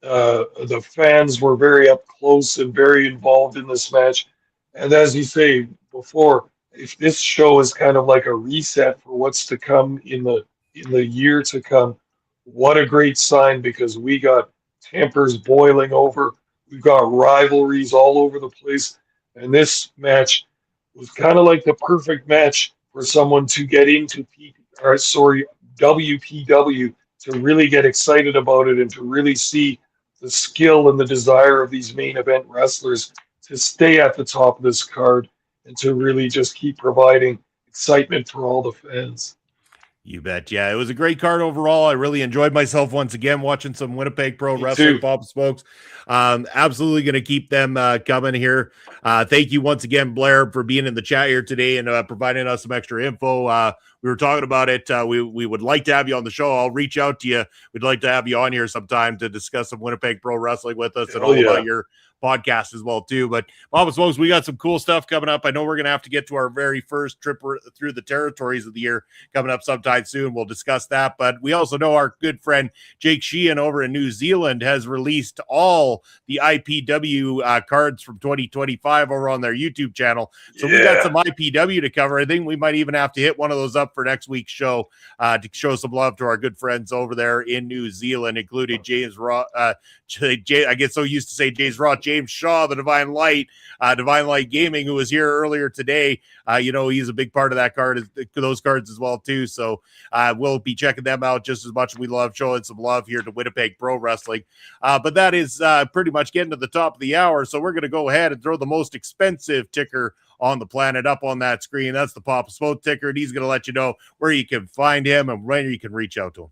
The fans were very up close and very involved in this match. And as you say before, if this show is kind of like a reset for what's to come in the year to come, what a great sign, because we got tempers boiling over. We've got rivalries all over the place. And this match was kind of like the perfect match for someone to get into WPW, to really get excited about it and to really see the skill and the desire of these main event wrestlers to stay at the top of this card and to really just keep providing excitement for all the fans.
You bet. Yeah, it was a great card overall. I really enjoyed myself once again watching some Winnipeg Pro Wrestling, Papa Smokes. Absolutely going to keep them coming here. Thank you once again, Blair, for being in the chat here today and providing us some extra info. We were talking about it. We would like to have you on the show. I'll reach out to you. We'd like to have you on here sometime to discuss some Winnipeg Pro Wrestling with us and all about your podcast as well too. But Papa Smokes, we got some cool stuff coming up. I know we're going to have to get to our very first trip through the territories of the year coming up sometime soon. We'll discuss that. But we also know our good friend Jake Sheehan over in New Zealand has released all the IPW cards from 2025 over on their YouTube channel. So we got some IPW to cover. I think we might even have to hit one of those up for next week's show to show some love to our good friends over there in New Zealand, including James Roth. I get so used to say James Roth, James Shaw, the Divine Light Gaming, who was here earlier today. He's a big part of that card, those cards as well too. So we'll be checking them out just as much as we love showing some love here to Winnipeg Pro Wrestling. But that is pretty much getting to the top of the hour. So we're going to go ahead and throw the most expensive ticker on the planet up on that screen. That's the Papa Smoke ticker, and he's going to let you know where you can find him and where you can reach out to him.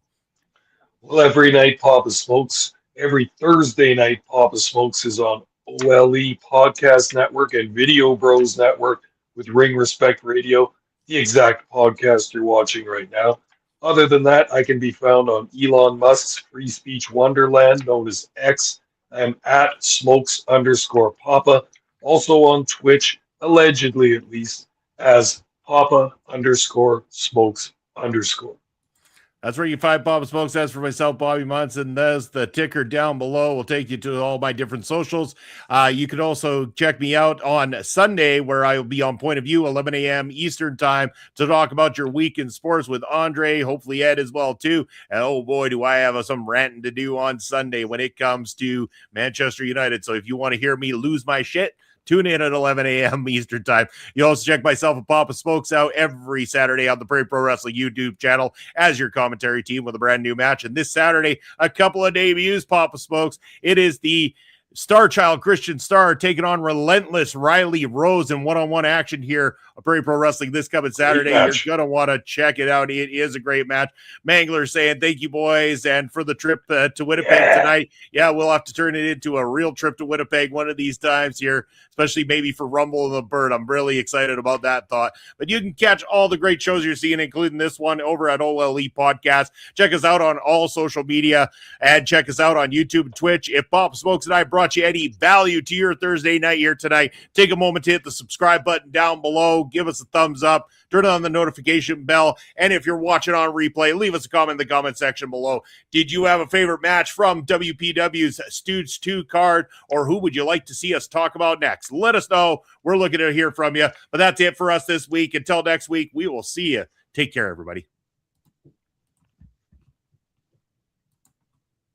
Well, every night Papa Smokes, every Thursday night Papa Smokes is on OLE Podcast Network and Video Bros Network with Ring Respect Radio, the exact podcast you're watching right now. Other than that, I can be found on Elon Musk's free speech wonderland known as X. I'm at smokes_papa. Also on Twitch, allegedly at least, as Papa_smokes_.
That's where you find Papa Smokes. As for myself, Bobby Munson, there's the ticker down below. We'll take you to all my different socials. You can also check me out on Sunday, where I will be on Point of View, 11 a.m. Eastern time, to talk about your week in sports with Andre, hopefully Ed as well, too. And oh boy, do I have some ranting to do on Sunday when it comes to Manchester United. So if you want to hear me lose my shit, tune in at 11 a.m. Eastern time. You also check myself and Papa Smokes out every Saturday on the Prairie Pro Wrestling YouTube channel as your commentary team with a brand new match. And this Saturday, a couple of debuts, Papa Smokes. It is the Star Child Christian Star taking on Relentless Riley Rose in one-on-one action here on Prairie Pro Wrestling this coming Saturday. You're going to want to check it out. It is a great match. Mangler saying, thank you, boys. And for the trip to Winnipeg tonight, we'll have to turn it into a real trip to Winnipeg one of these times here, especially maybe for Rumble and the Bird. I'm really excited about that thought. But you can catch all the great shows you're seeing, including this one, over at OLE Podcast. Check us out on all social media and check us out on YouTube and Twitch. If Papa Smokes and I brought you any value to your Thursday night here tonight, take a moment to hit the subscribe button down below, give us a thumbs up, turn on the notification bell, and if you're watching on replay, leave us a comment in the comment section below. Did you have a favorite match from WPW's Stooged 2 card, or who would you like to see us talk about next? Let us know. We're looking to hear from you. But that's it for us this week. Until next week, we will see you. Take care, everybody.